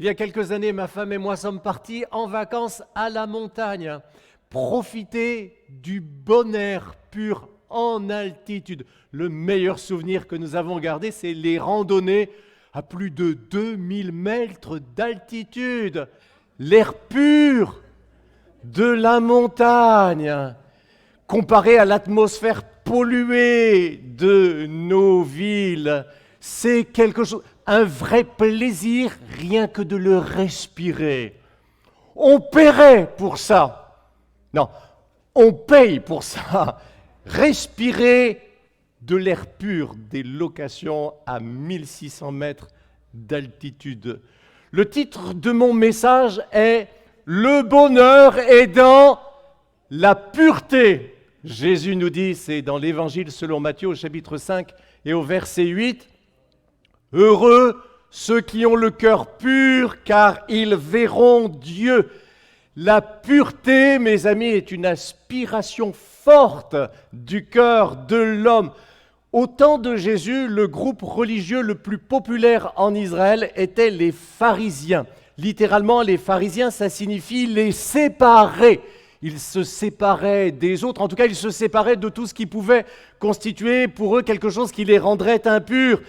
Il y a quelques années, ma femme et moi sommes partis en vacances à la montagne, profiter du bon air pur en altitude. Le meilleur souvenir que nous avons gardé, c'est les randonnées à plus de 2000 mètres d'altitude. L'air pur de la montagne, comparé à l'atmosphère polluée de nos villes, c'est quelque chose, un vrai plaisir rien que de le respirer. On paierait pour ça. Non, on paye pour ça. Respirer de l'air pur, des locations à 1600 mètres d'altitude. Le titre de mon message est « Le bonheur est dans la pureté ». Jésus nous dit, c'est dans l'Évangile selon Matthieu au chapitre 5 et au verset 8, « Heureux ceux qui ont le cœur pur, car ils verront Dieu ». La pureté, mes amis, est une aspiration forte du cœur de l'homme. Au temps de Jésus, le groupe religieux le plus populaire en Israël était les pharisiens. Littéralement, les pharisiens, ça signifie les séparés. Ils se séparaient des autres, en tout cas, ils se séparaient de tout ce qui pouvait constituer pour eux quelque chose qui les rendrait impurs.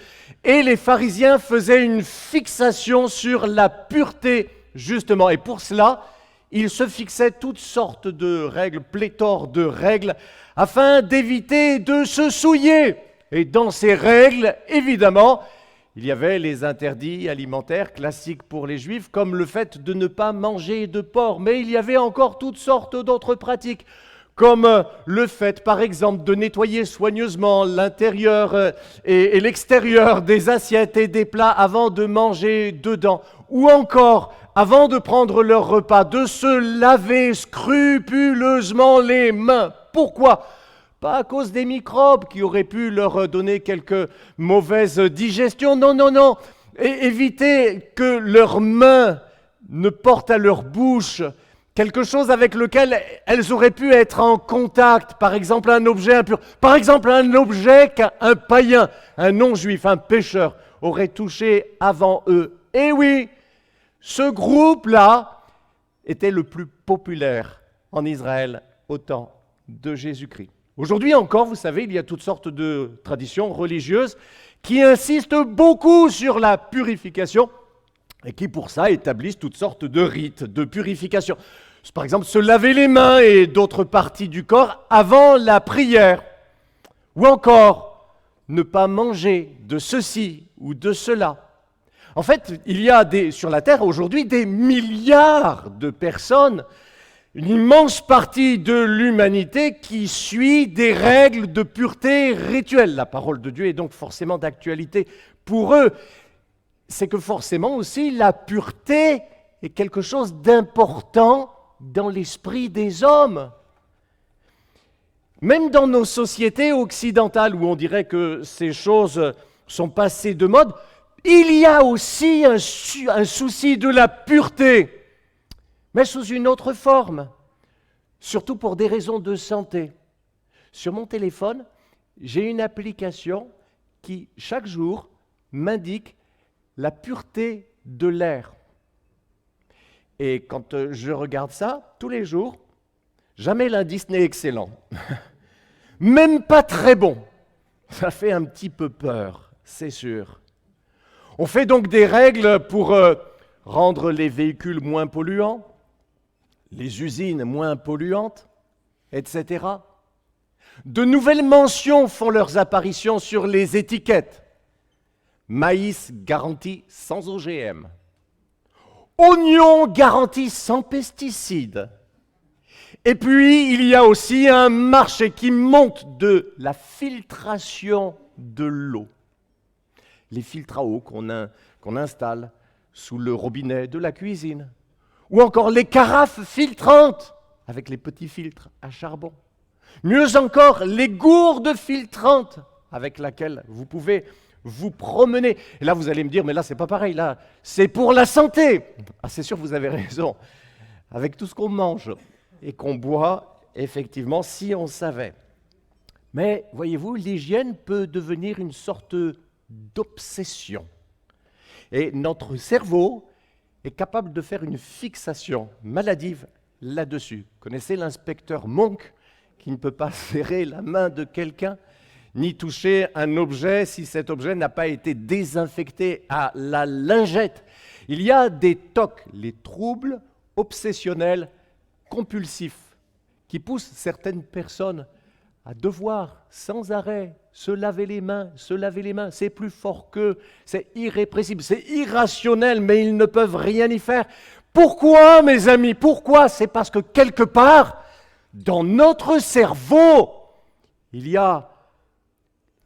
Et les pharisiens faisaient une fixation sur la pureté, justement. Et pour cela, ils se fixaient toutes sortes de règles, pléthore de règles, afin d'éviter de se souiller. Et dans ces règles, évidemment, il y avait les interdits alimentaires classiques pour les Juifs, comme le fait de ne pas manger de porc. Mais il y avait encore toutes sortes d'autres pratiques, comme le fait, par exemple, de nettoyer soigneusement l'intérieur et l'extérieur des assiettes et des plats avant de manger dedans. Ou encore, avant de prendre leur repas, de se laver scrupuleusement les mains. Pourquoi ? Pas à cause des microbes qui auraient pu leur donner quelques mauvaises digestions. Non, non, non. Et éviter que leurs mains ne portent à leur bouche quelque chose avec lequel elles auraient pu être en contact. Par exemple, un objet impur. Par exemple, un objet qu'un païen, un non-juif, un pécheur aurait touché avant eux. Et oui, ce groupe-là était le plus populaire en Israël au temps de Jésus-Christ. Aujourd'hui encore, vous savez, il y a toutes sortes de traditions religieuses qui insistent beaucoup sur la purification et qui, pour ça, établissent toutes sortes de rites de purification. Par exemple, se laver les mains et d'autres parties du corps avant la prière. Ou encore, ne pas manger de ceci ou de cela. En fait, il y a sur la Terre aujourd'hui des milliards de personnes, une immense partie de l'humanité qui suit des règles de pureté rituelle. La parole de Dieu est donc forcément d'actualité pour eux. C'est que forcément aussi la pureté est quelque chose d'important dans l'esprit des hommes. Même dans nos sociétés occidentales où on dirait que ces choses sont passées de mode, il y a aussi un souci de la pureté, mais sous une autre forme, surtout pour des raisons de santé. Sur mon téléphone, j'ai une application qui, chaque jour, m'indique la pureté de l'air. Et quand je regarde ça, tous les jours, jamais l'indice n'est excellent. Même pas très bon. Ça fait un petit peu peur, c'est sûr. On fait donc des règles pour rendre les véhicules moins polluants, les usines moins polluantes, etc. De nouvelles mentions font leurs apparitions sur les étiquettes. Maïs garanti sans OGM. Oignon garanti sans pesticides. Et puis, il y a aussi un marché qui monte de la filtration de l'eau. Les filtres à eau qu'on installe sous le robinet de la cuisine. Ou encore les carafes filtrantes avec les petits filtres à charbon. Mieux encore, les gourdes filtrantes avec lesquelles vous pouvez vous promener. Et là, vous allez me dire, mais là, c'est pas pareil, là, c'est pour la santé. Ah, c'est sûr, vous avez raison. Avec tout ce qu'on mange et qu'on boit, effectivement, si on savait. Mais, voyez-vous, l'hygiène peut devenir une sorte d'obsession. Et notre cerveau est capable de faire une fixation maladive là-dessus. Connaissez l'inspecteur Monk qui ne peut pas serrer la main de quelqu'un ni toucher un objet si cet objet n'a pas été désinfecté à la lingette. Il y a des TOC, les troubles obsessionnels compulsifs, qui poussent certaines personnes à devoir sans arrêt se laver les mains, c'est plus fort qu'eux, c'est irrépressible, c'est irrationnel, mais ils ne peuvent rien y faire. Pourquoi, mes amis? Pourquoi? C'est parce que quelque part, dans notre cerveau, il y a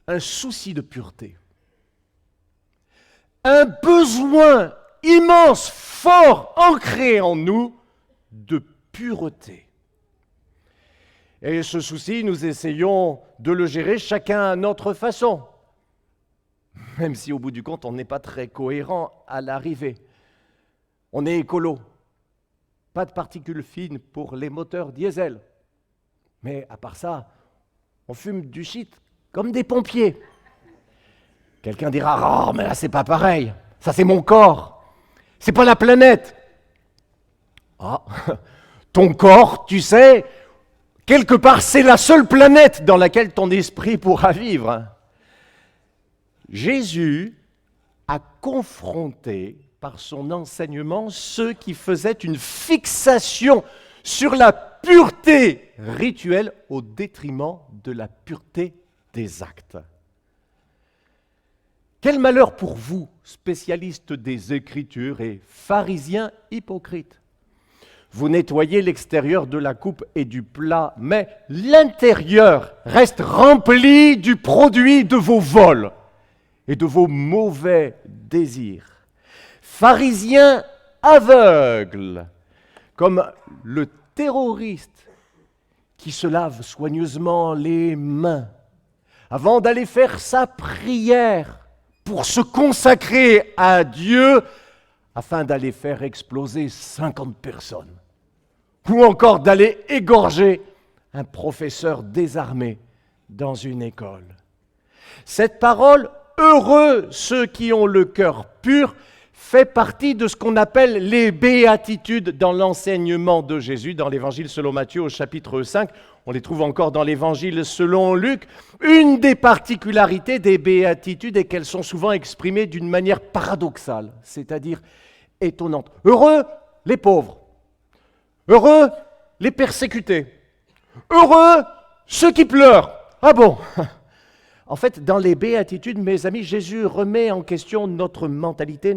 un souci de pureté, un besoin immense, fort, ancré en nous, de pureté. Et ce souci, nous essayons de le gérer chacun à notre façon, même si au bout du compte, on n'est pas très cohérent à l'arrivée. On est écolo, pas de particules fines pour les moteurs diesel, mais à part ça, on fume du shit comme des pompiers. Quelqu'un dira « Oh, mais là, c'est pas pareil, ça c'est mon corps, c'est pas la planète. » Ah, ton corps, tu sais, quelque part, c'est la seule planète dans laquelle ton esprit pourra vivre. Jésus a confronté par son enseignement ceux qui faisaient une fixation sur la pureté rituelle au détriment de la pureté des actes. Quel malheur pour vous, spécialistes des Écritures et pharisiens hypocrites. Vous nettoyez l'extérieur de la coupe et du plat, mais l'intérieur reste rempli du produit de vos vols et de vos mauvais désirs. Pharisiens aveugles, comme le terroriste qui se lave soigneusement les mains avant d'aller faire sa prière pour se consacrer à Dieu afin d'aller faire exploser 50 personnes. Ou encore d'aller égorger un professeur désarmé dans une école. Cette parole, heureux ceux qui ont le cœur pur, fait partie de ce qu'on appelle les béatitudes dans l'enseignement de Jésus, dans l'évangile selon Matthieu au chapitre 5. On les trouve encore dans l'évangile selon Luc. Une des particularités des béatitudes est qu'elles sont souvent exprimées d'une manière paradoxale, c'est-à-dire étonnante. Heureux les pauvres. Heureux les persécutés. Heureux ceux qui pleurent. Ah bon? En fait, dans les béatitudes, mes amis, Jésus remet en question notre mentalité,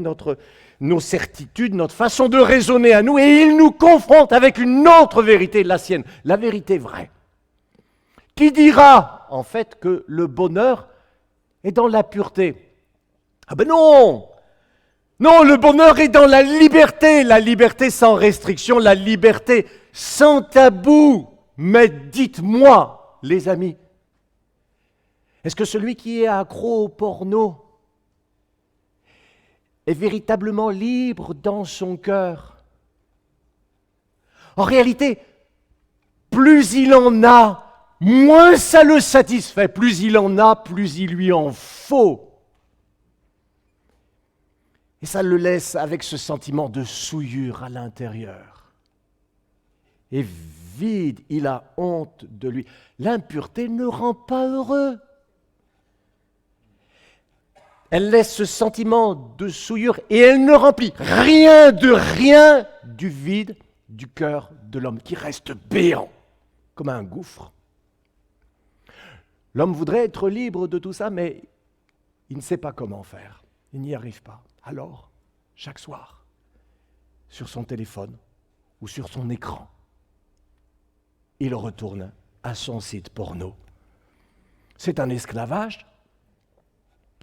nos certitudes, notre façon de raisonner à nous, et il nous confronte avec une autre vérité, la sienne, la vérité vraie. Qui dira, en fait, que le bonheur est dans la pureté? Ah ben non! Non, le bonheur est dans la liberté sans restriction, la liberté sans tabou. Mais dites-moi, les amis, est-ce que celui qui est accro au porno est véritablement libre dans son cœur? En réalité, plus il en a, moins ça le satisfait. Plus il en a, plus il lui en faut. Et ça le laisse avec ce sentiment de souillure à l'intérieur. Et vide, il a honte de lui. L'impureté ne rend pas heureux. Elle laisse ce sentiment de souillure et elle ne remplit rien du vide du cœur de l'homme qui reste béant, comme un gouffre. L'homme voudrait être libre de tout ça, mais il ne sait pas comment faire. Il n'y arrive pas. Alors, chaque soir, sur son téléphone ou sur son écran, il retourne à son site porno. C'est un esclavage,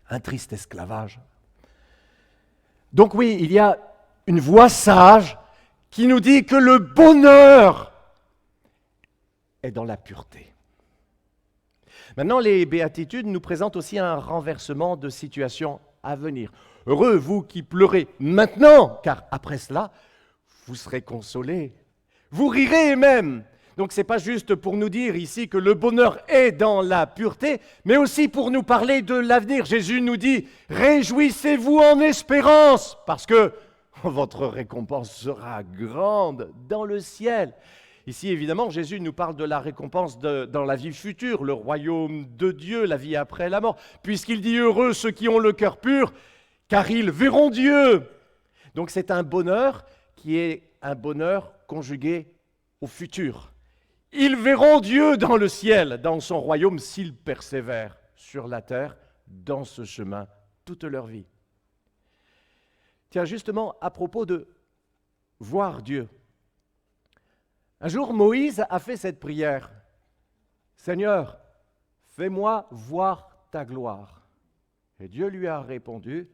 un triste esclavage. Donc oui, il y a une voix sage qui nous dit que le bonheur est dans la pureté. Maintenant, les béatitudes nous présentent aussi un renversement de situation à venir. Heureux, vous qui pleurez maintenant, car après cela, vous serez consolés. Vous rirez même. Donc ce n'est pas juste pour nous dire ici que le bonheur est dans la pureté, mais aussi pour nous parler de l'avenir. Jésus nous dit « Réjouissez-vous en espérance », parce que votre récompense sera grande dans le ciel. Ici, évidemment, Jésus nous parle de la récompense dans la vie future, le royaume de Dieu, la vie après la mort, puisqu'il dit « Heureux ceux qui ont le cœur pur, car ils verront Dieu ». Donc c'est un bonheur qui est un bonheur conjugué au futur. Ils verront Dieu dans le ciel, dans son royaume, s'ils persévèrent sur la terre, dans ce chemin, toute leur vie. Tiens, justement, à propos de voir Dieu, un jour, Moïse a fait cette prière. « Seigneur, fais-moi voir ta gloire. » Et Dieu lui a répondu,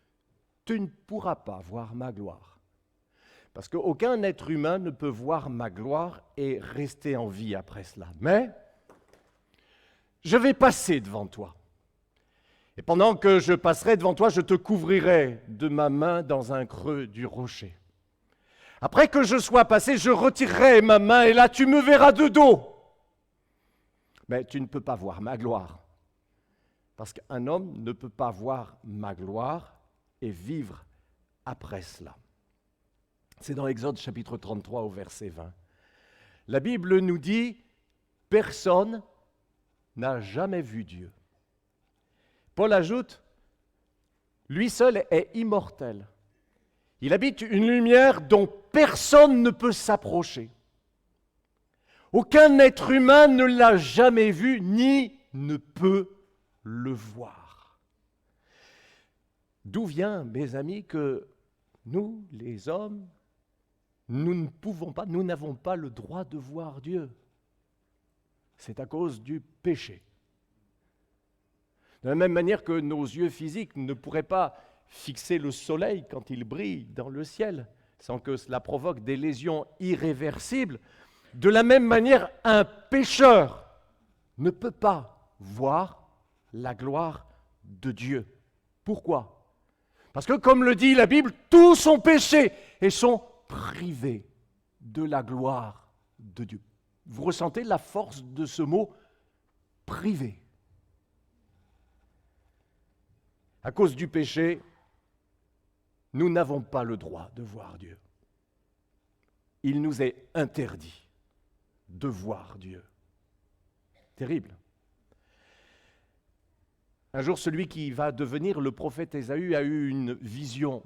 « Tu ne pourras pas voir ma gloire. » Parce qu'aucun être humain ne peut voir ma gloire et rester en vie après cela. Mais je vais passer devant toi. Et pendant que je passerai devant toi, je te couvrirai de ma main dans un creux du rocher. Après que je sois passé, je retirerai ma main et là tu me verras de dos. Mais tu ne peux pas voir ma gloire. Parce qu'un homme ne peut pas voir ma gloire et vivre après cela. C'est dans Exode chapitre 33 au verset 20. La Bible nous dit « Personne n'a jamais vu Dieu ». Paul ajoute « Lui seul est immortel. Il habite une lumière dont personne ne peut s'approcher. Aucun être humain ne l'a jamais vu ni ne peut le voir. » D'où vient, mes amis, que nous, les hommes, nous n'avons pas le droit de voir Dieu. C'est à cause du péché. De la même manière que nos yeux physiques ne pourraient pas fixer le soleil quand il brille dans le ciel, sans que cela provoque des lésions irréversibles, de la même manière, un pécheur ne peut pas voir la gloire de Dieu. Pourquoi ? Parce que, comme le dit la Bible, tous sont péchés et sont privés de la gloire de Dieu. Vous ressentez la force de ce mot « privé ». À cause du péché, nous n'avons pas le droit de voir Dieu. Il nous est interdit de voir Dieu. Terrible. Un jour, celui qui va devenir le prophète Ésaü a eu une vision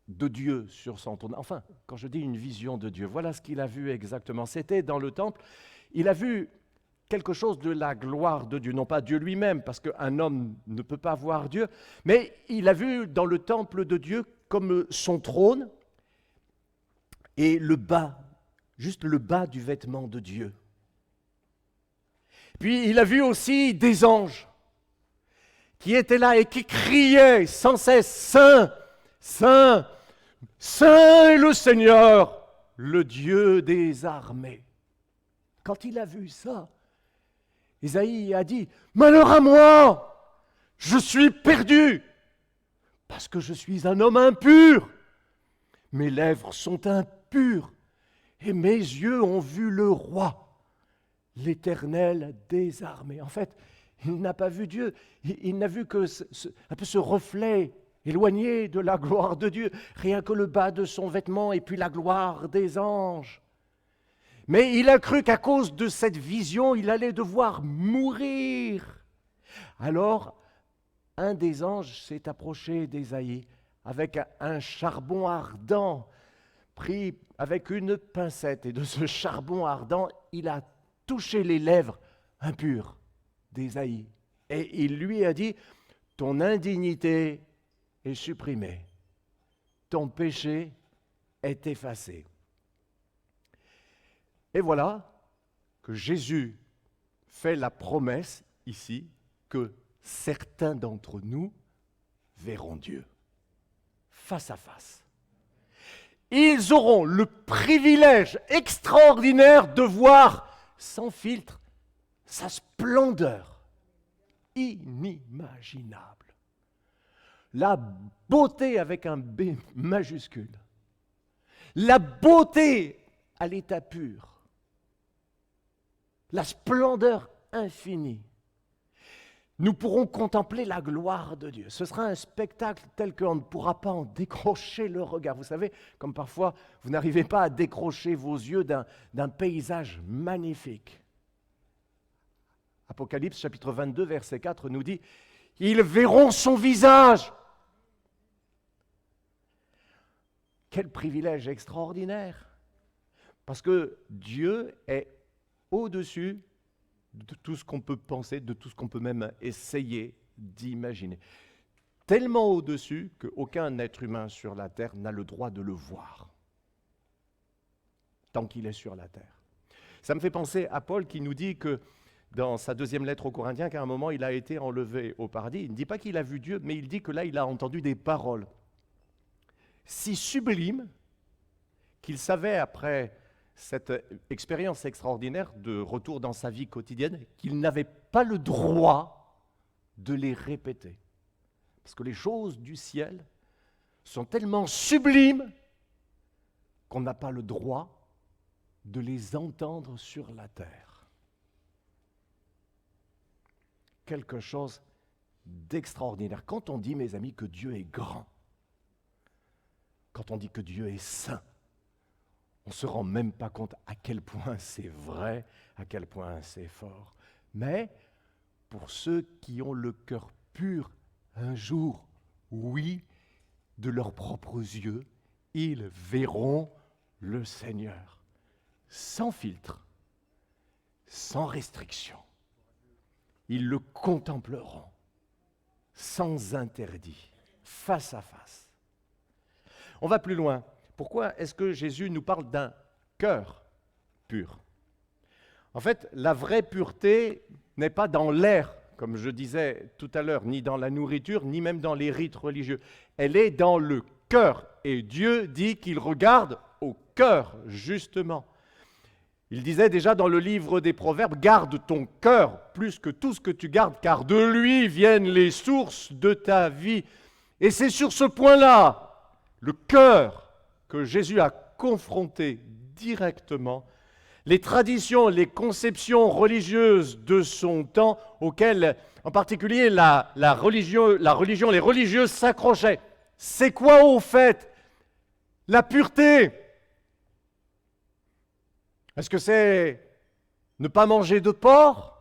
de Dieu sur son trône. Enfin, quand je dis une vision de Dieu, voilà ce qu'il a vu exactement. C'était dans le temple. Il a vu quelque chose de la gloire de Dieu, non pas Dieu lui-même, parce qu'un homme ne peut pas voir Dieu, mais il a vu dans le temple de Dieu comme son trône et le bas, juste le bas du vêtement de Dieu. Puis il a vu aussi des anges qui étaient là et qui criaient sans cesse « Saint, Saint, Saint est le Seigneur, le Dieu des armées ». Quand il a vu ça, Ésaïe a dit « Malheur à moi, je suis perdu, parce que je suis un homme impur. Mes lèvres sont impures, et mes yeux ont vu le roi, l'Éternel des armées. » En fait, il n'a pas vu Dieu, il n'a vu que un peu ce reflet éloigné de la gloire de Dieu, rien que le bas de son vêtement et puis la gloire des anges. Mais il a cru qu'à cause de cette vision, il allait devoir mourir. Alors, un des anges s'est approché d'Ésaïe avec un charbon ardent, pris avec une pincette. Et de ce charbon ardent, il a touché les lèvres impures d'Ésaïe. Et il lui a dit, « Ton indignité est supprimée, ton péché est effacé. » Et voilà que Jésus fait la promesse ici que certains d'entre nous verront Dieu face à face. Ils auront le privilège extraordinaire de voir sans filtre sa splendeur inimaginable. La beauté avec un B majuscule. La beauté à l'état pur. La splendeur infinie. nous pourrons contempler la gloire de Dieu. Ce sera un spectacle tel qu'on ne pourra pas en décrocher le regard. Vous savez, comme parfois vous n'arrivez pas à décrocher vos yeux d'un paysage magnifique. Apocalypse chapitre 22, verset 4 nous dit « Ils verront son visage ». Quel privilège extraordinaire! Parce que Dieu est au-dessus de tout ce qu'on peut penser, de tout ce qu'on peut même essayer d'imaginer. Tellement au-dessus qu'aucun être humain sur la terre n'a le droit de le voir, tant qu'il est sur la terre. Ça me fait penser à Paul qui nous dit que dans sa deuxième lettre aux Corinthiens, qu'à un moment il a été enlevé au paradis. Il ne dit pas qu'il a vu Dieu, mais il dit que là il a entendu des paroles si sublimes qu'il savait après cette expérience extraordinaire de retour dans sa vie quotidienne, qu'il n'avait pas le droit de les répéter. Parce que les choses du ciel sont tellement sublimes qu'on n'a pas le droit de les entendre sur la terre. Quelque chose d'extraordinaire. Quand on dit, mes amis, que Dieu est grand, quand on dit que Dieu est saint, on ne se rend même pas compte à quel point c'est vrai, à quel point c'est fort. Mais pour ceux qui ont le cœur pur, un jour, oui, de leurs propres yeux, ils verront le Seigneur, sans filtre, sans restriction. Ils le contempleront, sans interdit, face à face. On va plus loin. Pourquoi est-ce que Jésus nous parle d'un cœur pur? En fait, la vraie pureté n'est pas dans l'air, comme je disais tout à l'heure, ni dans la nourriture, ni même dans les rites religieux. Elle est dans le cœur. Et Dieu dit qu'il regarde au cœur, justement. Il disait déjà dans le livre des Proverbes, « Garde ton cœur plus que tout ce que tu gardes, car de lui viennent les sources de ta vie. » Et c'est sur ce point-là, le cœur, que Jésus a confronté directement les traditions, les conceptions religieuses de son temps, auxquelles, en particulier, les religieux s'accrochaient. C'est quoi, au fait, la pureté? Est-ce que c'est ne pas manger de porc?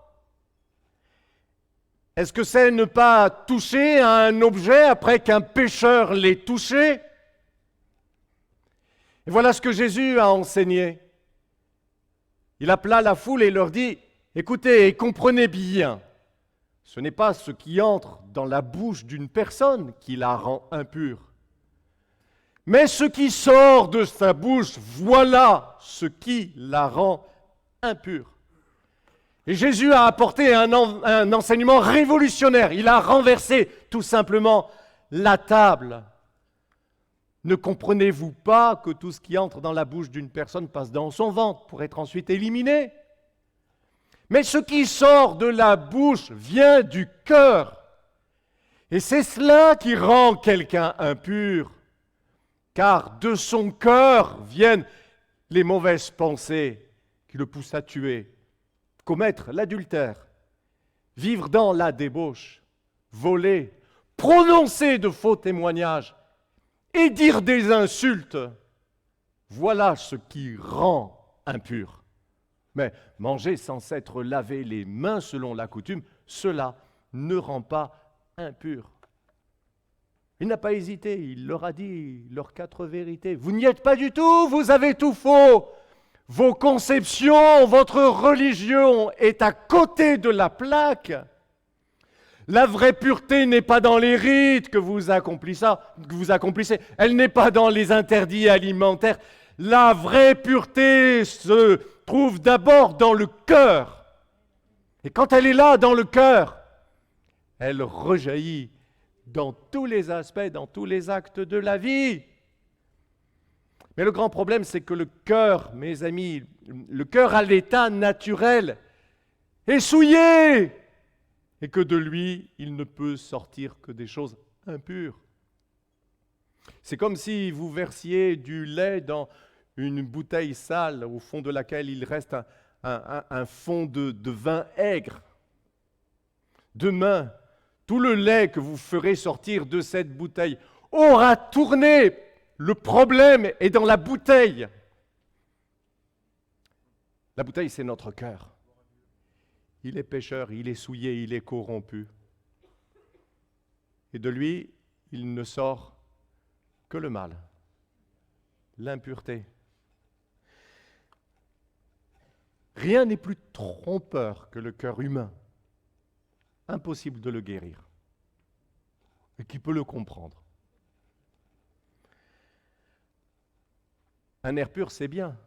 Est-ce que c'est ne pas toucher à un objet après qu'un pécheur l'ait touché? Et voilà ce que Jésus a enseigné. Il appela la foule et leur dit, « Écoutez et comprenez bien, ce n'est pas ce qui entre dans la bouche d'une personne qui la rend impure, mais ce qui sort de sa bouche, voilà ce qui la rend impure. » Et Jésus a apporté un enseignement révolutionnaire. Il a renversé tout simplement la table. Ne comprenez-vous pas que tout ce qui entre dans la bouche d'une personne passe dans son ventre pour être ensuite éliminé? Mais ce qui sort de la bouche vient du cœur. Et c'est cela qui rend quelqu'un impur. Car de son cœur viennent les mauvaises pensées qui le poussent à tuer, commettre l'adultère, vivre dans la débauche, voler, prononcer de faux témoignages, et dire des insultes, voilà ce qui rend impur. Mais manger sans s'être lavé les mains selon la coutume, cela ne rend pas impur. Il n'a pas hésité, il leur a dit leurs 4 vérités. Vous n'y êtes pas du tout, vous avez tout faux. Vos conceptions, votre religion est à côté de la plaque. La vraie pureté n'est pas dans les rites que vous accomplissez. Elle n'est pas dans les interdits alimentaires. La vraie pureté se trouve d'abord dans le cœur. Et quand elle est là, dans le cœur, elle rejaillit dans tous les aspects, dans tous les actes de la vie. Mais le grand problème, c'est que le cœur, mes amis, le cœur à l'état naturel est souillé. Et que de lui, il ne peut sortir que des choses impures. C'est comme si vous versiez du lait dans une bouteille sale au fond de laquelle il reste un fond de vin aigre. Demain, tout le lait que vous ferez sortir de cette bouteille aura tourné. Le problème est dans la bouteille. La bouteille, c'est notre cœur. Il est pécheur, il est souillé, il est corrompu. Et de lui, il ne sort que le mal, l'impureté. Rien n'est plus trompeur que le cœur humain. Impossible de le guérir. Et qui peut le comprendre? Un air pur, c'est bien.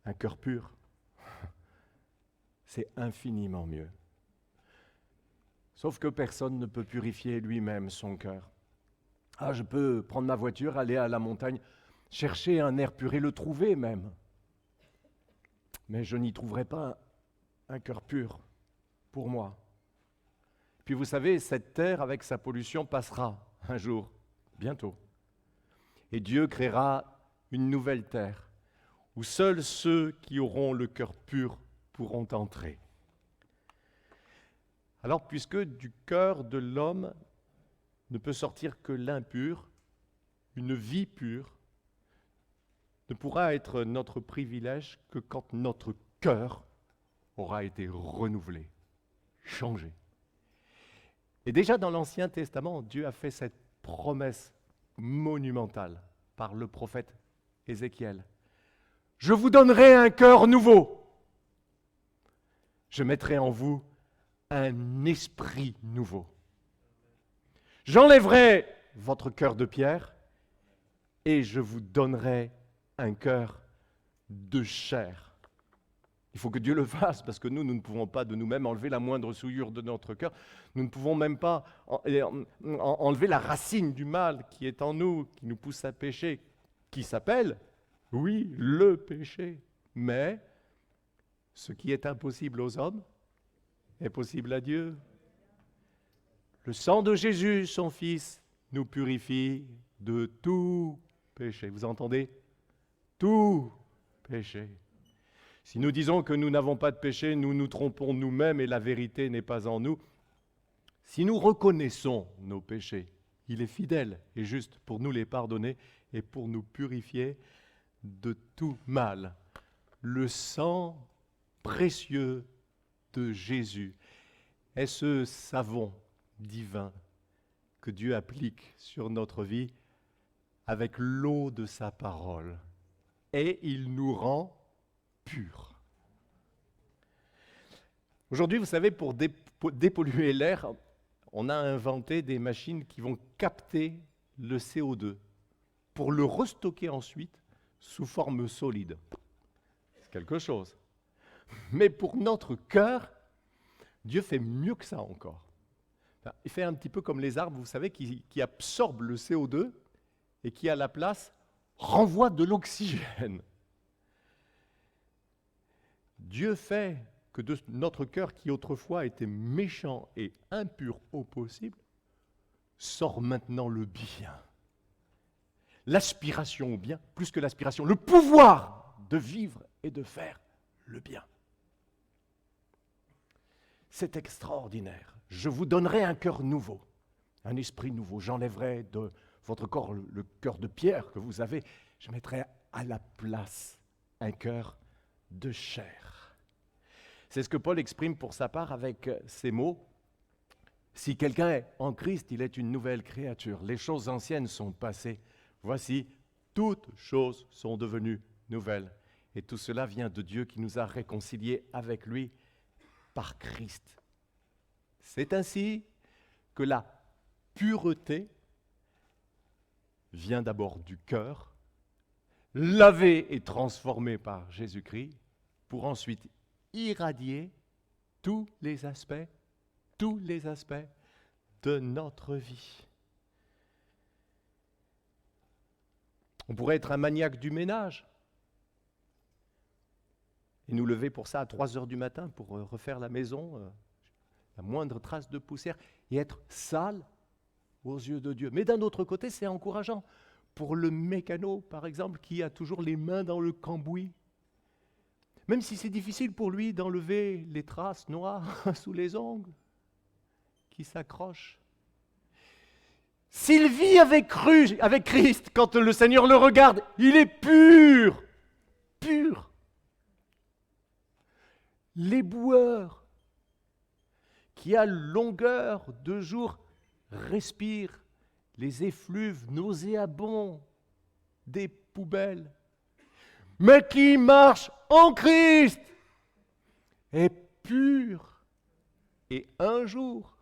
Un cœur pur, c'est infiniment mieux. Sauf que personne ne peut purifier lui-même son cœur. Ah, je peux prendre ma voiture, aller à la montagne, chercher un air pur et le trouver même. Mais je n'y trouverai pas un cœur pur pour moi. Puis vous savez, cette terre avec sa pollution passera un jour, bientôt. Et Dieu créera une nouvelle terre où seuls ceux qui auront le cœur pur pourront entrer. Alors, puisque du cœur de l'homme ne peut sortir que l'impur, une vie pure ne pourra être notre privilège que quand notre cœur aura été renouvelé, changé. Et déjà dans l'Ancien Testament, Dieu a fait cette promesse monumentale par le prophète Ézéchiel. Je vous donnerai un cœur nouveau. Je mettrai en vous un esprit nouveau. J'enlèverai votre cœur de pierre et je vous donnerai un cœur de chair. Il faut que Dieu le fasse parce que nous ne pouvons pas de nous-mêmes enlever la moindre souillure de notre cœur. Nous ne pouvons même pas enlever la racine du mal qui est en nous, qui nous pousse à pécher, qui s'appelle, oui, le péché. Mais ce qui est impossible aux hommes est possible à Dieu. Le sang de Jésus, son Fils, nous purifie de tout péché. Vous entendez? Tout péché. Si nous disons que nous n'avons pas de péché, nous nous trompons nous-mêmes et la vérité n'est pas en nous. Si nous reconnaissons nos péchés, il est fidèle et juste pour nous les pardonner et pour nous purifier de tout mal. Le sang précieux de Jésus est ce savon divin que Dieu applique sur notre vie avec l'eau de sa parole. Et il nous rend purs. Aujourd'hui, vous savez, pour dépolluer l'air, on a inventé des machines qui vont capter le CO2 pour le restocker ensuite sous forme solide. C'est quelque chose. Mais pour notre cœur, Dieu fait mieux que ça encore. Enfin, il fait un petit peu comme les arbres, vous savez, qui absorbent le CO2 et qui, à la place, renvoient de l'oxygène. Dieu fait que de notre cœur, qui autrefois était méchant et impur au possible, sort maintenant le bien. L'aspiration au bien, plus que l'aspiration, le pouvoir de vivre et de faire le bien. C'est extraordinaire. Je vous donnerai un cœur nouveau, un esprit nouveau. J'enlèverai de votre corps le cœur de pierre que vous avez. Je mettrai à la place un cœur de chair. C'est ce que Paul exprime pour sa part avec ces mots. Si quelqu'un est en Christ, il est une nouvelle créature. Les choses anciennes sont passées. Voici, toutes choses sont devenues nouvelles. Et tout cela vient de Dieu qui nous a réconciliés avec lui par Christ. C'est ainsi que la pureté vient d'abord du cœur, lavé et transformé par Jésus-Christ, pour ensuite irradier tous les aspects de notre vie. On pourrait être un maniaque du ménage et nous lever pour ça à 3 heures du matin pour refaire la maison, la moindre trace de poussière, et être sale aux yeux de Dieu. Mais d'un autre côté, c'est encourageant. Pour le mécano, par exemple, qui a toujours les mains dans le cambouis, Même si c'est difficile pour lui d'enlever les traces noires sous les ongles qui s'accrochent. S'il vit avec Christ, quand le Seigneur le regarde, il est pur, pur. L'éboueur qui à longueur de jour respire les effluves nauséabonds des poubelles, mais qui marche en Christ est pur. Et un jour,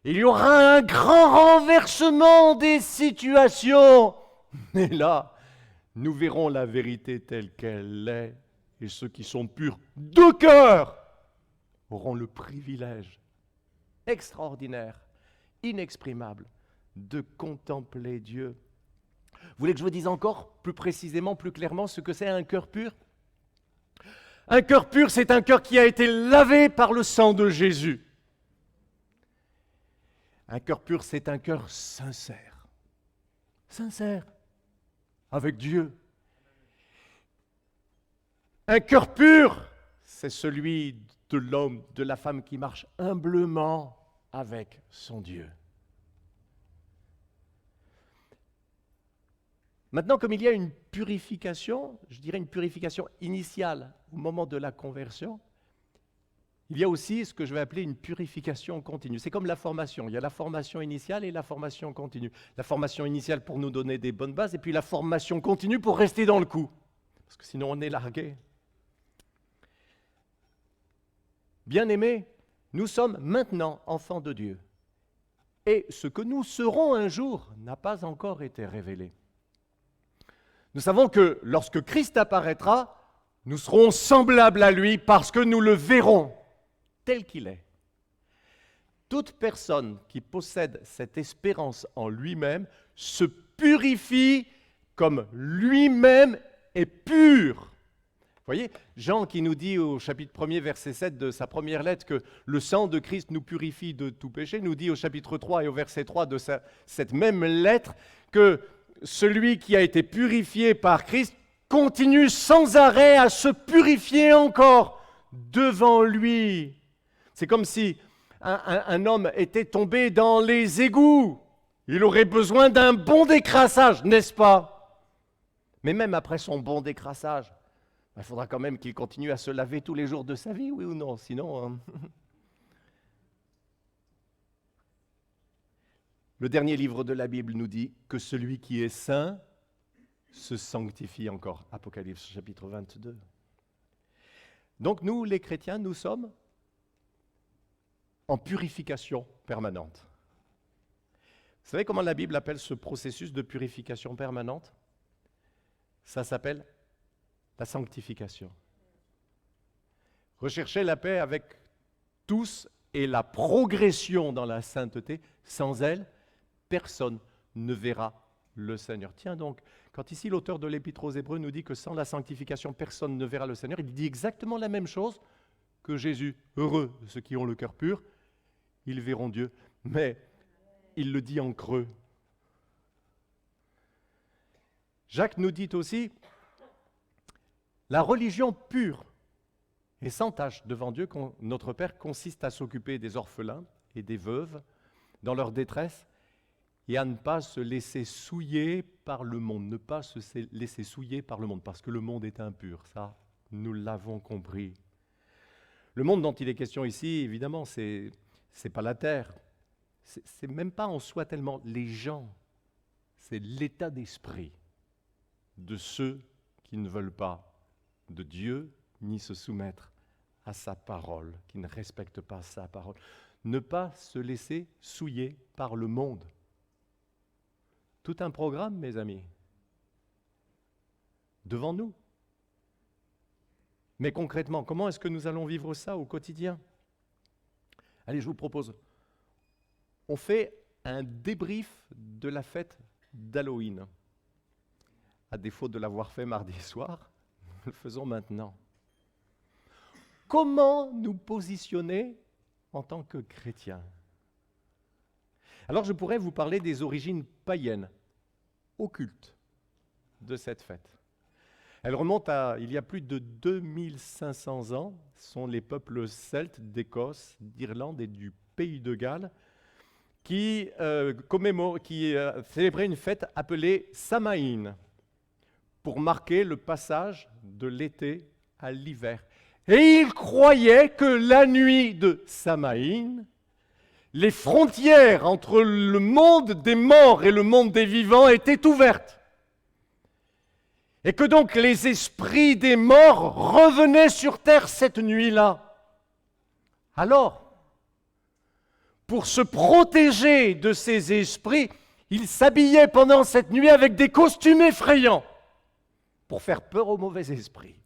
il y aura un grand renversement des situations. Et là, nous verrons la vérité telle qu'elle est. Et ceux qui sont purs de cœur auront le privilège extraordinaire, inexprimable, de contempler Dieu. Vous voulez que je vous dise encore plus précisément, plus clairement ce que c'est un cœur pur ? Un cœur pur, c'est un cœur qui a été lavé par le sang de Jésus. Un cœur pur, c'est un cœur sincère. Sincère. Avec Dieu. Un cœur pur, c'est celui de l'homme, de la femme qui marche humblement avec son Dieu. Maintenant, comme il y a une purification, je dirais une purification initiale au moment de la conversion, il y a aussi ce que je vais appeler une purification continue. C'est comme la formation. Il y a la formation initiale et la formation continue. La formation initiale pour nous donner des bonnes bases et puis la formation continue pour rester dans le coup. Parce que sinon on est largué. Bien-aimés, nous sommes maintenant enfants de Dieu. Et ce que nous serons un jour n'a pas encore été révélé. Nous savons que lorsque Christ apparaîtra, nous serons semblables à lui parce que nous le verrons tel qu'il est. Toute personne qui possède cette espérance en lui-même se purifie comme lui-même est pur. Vous voyez, Jean qui nous dit au chapitre 1er, verset 7 de sa première lettre que le sang de Christ nous purifie de tout péché, nous dit au chapitre 3 et au verset 3 de cette même lettre que celui qui a été purifié par Christ continue sans arrêt à se purifier encore devant lui. C'est comme si un homme était tombé dans les égouts. Il aurait besoin d'un bon décrassage, n'est-ce pas? Mais même après son bon décrassage, il faudra quand même qu'il continue à se laver tous les jours de sa vie, oui ou non? Sinon, Le dernier livre de la Bible nous dit que celui qui est saint se sanctifie encore. Apocalypse chapitre 22. Donc nous, les chrétiens, nous sommes en purification permanente. Vous savez comment la Bible appelle ce processus de purification permanente? Ça s'appelle la sanctification. Recherchez la paix avec tous et la progression dans la sainteté. Sans elle, personne ne verra le Seigneur. Tiens donc, quand ici l'auteur de l'Épître aux Hébreux nous dit que sans la sanctification, personne ne verra le Seigneur, il dit exactement la même chose que Jésus. Heureux ceux qui ont le cœur pur, ils verront Dieu. Mais il le dit en creux. Jacques nous dit aussi, la religion pure et sans tache devant Dieu, notre Père, consiste à s'occuper des orphelins et des veuves dans leur détresse et à ne pas se laisser souiller par le monde, ne pas se laisser souiller par le monde, parce que le monde est impur, ça, nous l'avons compris. Le monde dont il est question ici, évidemment, c'est pas la terre, c'est même pas en soi tellement les gens, c'est l'état d'esprit de ceux qui ne veulent pas de Dieu, ni se soumettre à sa parole, qui ne respectent pas sa parole. Ne pas se laisser souiller par le monde. Tout un programme, mes amis, devant nous. Mais concrètement, comment est-ce que nous allons vivre ça au quotidien? Allez, je vous propose, on fait un débrief de la fête d'Halloween. À défaut de l'avoir fait mardi soir, nous le faisons maintenant. Comment nous positionner en tant que chrétiens? Alors je pourrais vous parler des origines païennes, occultes, de cette fête. Elle remonte à il y a plus de 2500 ans. Ce sont les peuples celtes d'Écosse, d'Irlande et du pays de Galles qui célébraient une fête appelée Samhain pour marquer le passage de l'été à l'hiver. Et ils croyaient que la nuit de Samhain, les frontières entre le monde des morts et le monde des vivants étaient ouvertes. Et que donc les esprits des morts revenaient sur terre cette nuit-là. Alors, pour se protéger de ces esprits, ils s'habillaient pendant cette nuit avec des costumes effrayants pour faire peur aux mauvais esprits.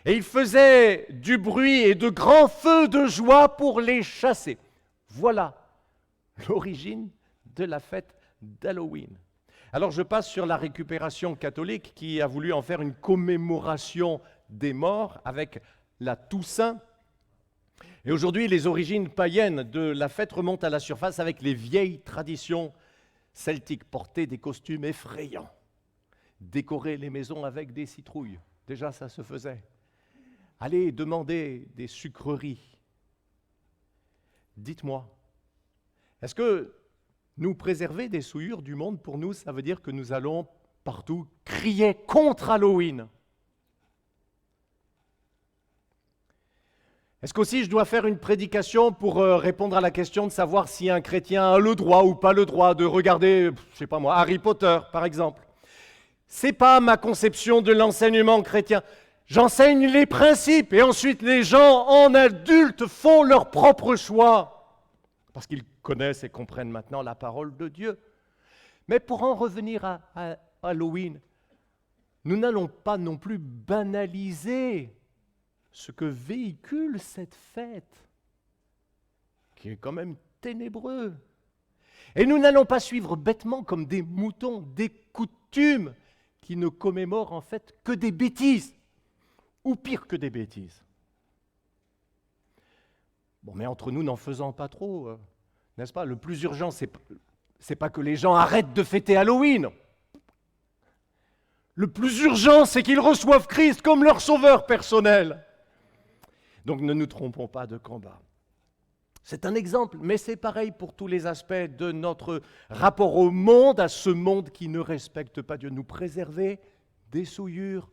Et ils faisaient du bruit et de grands feux de joie pour les chasser. Voilà l'origine de la fête d'Halloween. Alors je passe sur la récupération catholique qui a voulu en faire une commémoration des morts avec la Toussaint. Et aujourd'hui, les origines païennes de la fête remontent à la surface avec les vieilles traditions celtiques. Porter des costumes effrayants, décorer les maisons avec des citrouilles. Déjà, ça se faisait. Aller demander des sucreries. Dites-moi, est-ce que nous préserver des souillures du monde, pour nous, ça veut dire que nous allons partout crier contre Halloween? Est-ce qu'aussi je dois faire une prédication pour répondre à la question de savoir si un chrétien a le droit ou pas le droit de regarder, je sais pas moi, Harry Potter, par exemple? C'est pas ma conception de l'enseignement chrétien. J'enseigne les principes et ensuite les gens en adultes font leur propre choix parce qu'ils connaissent et comprennent maintenant la parole de Dieu. Mais pour en revenir à Halloween, nous n'allons pas non plus banaliser ce que véhicule cette fête, qui est quand même ténébreux. Et nous n'allons pas suivre bêtement comme des moutons des coutumes qui ne commémorent en fait que des bêtises, ou pire que des bêtises. Bon, mais entre nous, n'en faisant pas trop, n'est-ce pas? Le plus urgent, c'est pas que les gens arrêtent de fêter Halloween. Le plus urgent, c'est qu'ils reçoivent Christ comme leur sauveur personnel. Donc ne nous trompons pas de combat. C'est un exemple, mais c'est pareil pour tous les aspects de notre rapport au monde, à ce monde qui ne respecte pas Dieu. Nous préserver des souillures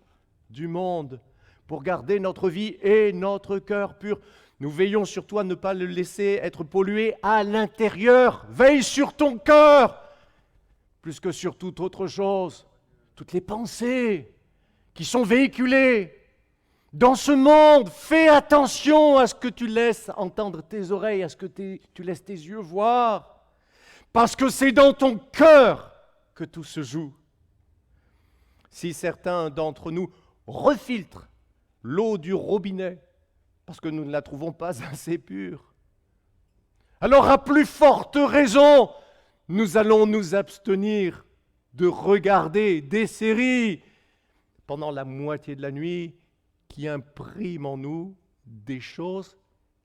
du monde pour garder notre vie et notre cœur pur. Nous veillons surtout à ne pas le laisser être pollué à l'intérieur. Veille sur ton cœur, plus que sur toute autre chose. Toutes les pensées qui sont véhiculées dans ce monde, fais attention à ce que tu laisses entendre tes oreilles, à ce que tu laisses tes yeux voir, parce que c'est dans ton cœur que tout se joue. Si certains d'entre nous refiltrent l'eau du robinet, parce que nous ne la trouvons pas assez pure, alors à plus forte raison, nous allons nous abstenir de regarder des séries pendant la moitié de la nuit qui impriment en nous des choses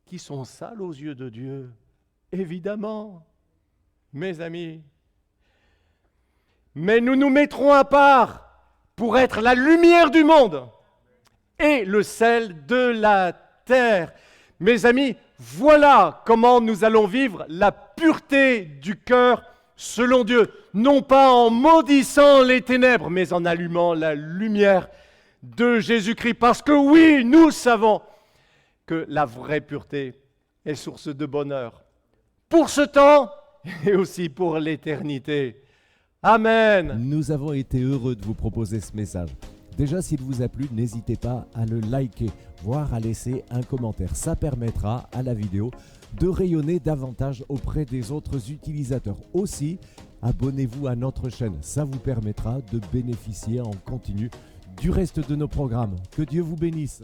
qui sont sales aux yeux de Dieu. Évidemment, mes amis. Mais nous nous mettrons à part pour être la lumière du monde et le sel de la terre. Mes amis, voilà comment nous allons vivre la pureté du cœur selon Dieu, non pas en maudissant les ténèbres, mais en allumant la lumière de Jésus-Christ. Parce que oui, nous savons que la vraie pureté est source de bonheur pour ce temps et aussi pour l'éternité. Amen. Nous avons été heureux de vous proposer ce message. Déjà, s'il vous a plu, n'hésitez pas à le liker, voire à laisser un commentaire. Ça permettra à la vidéo de rayonner davantage auprès des autres utilisateurs. Aussi, abonnez-vous à notre chaîne. Ça vous permettra de bénéficier en continu du reste de nos programmes. Que Dieu vous bénisse.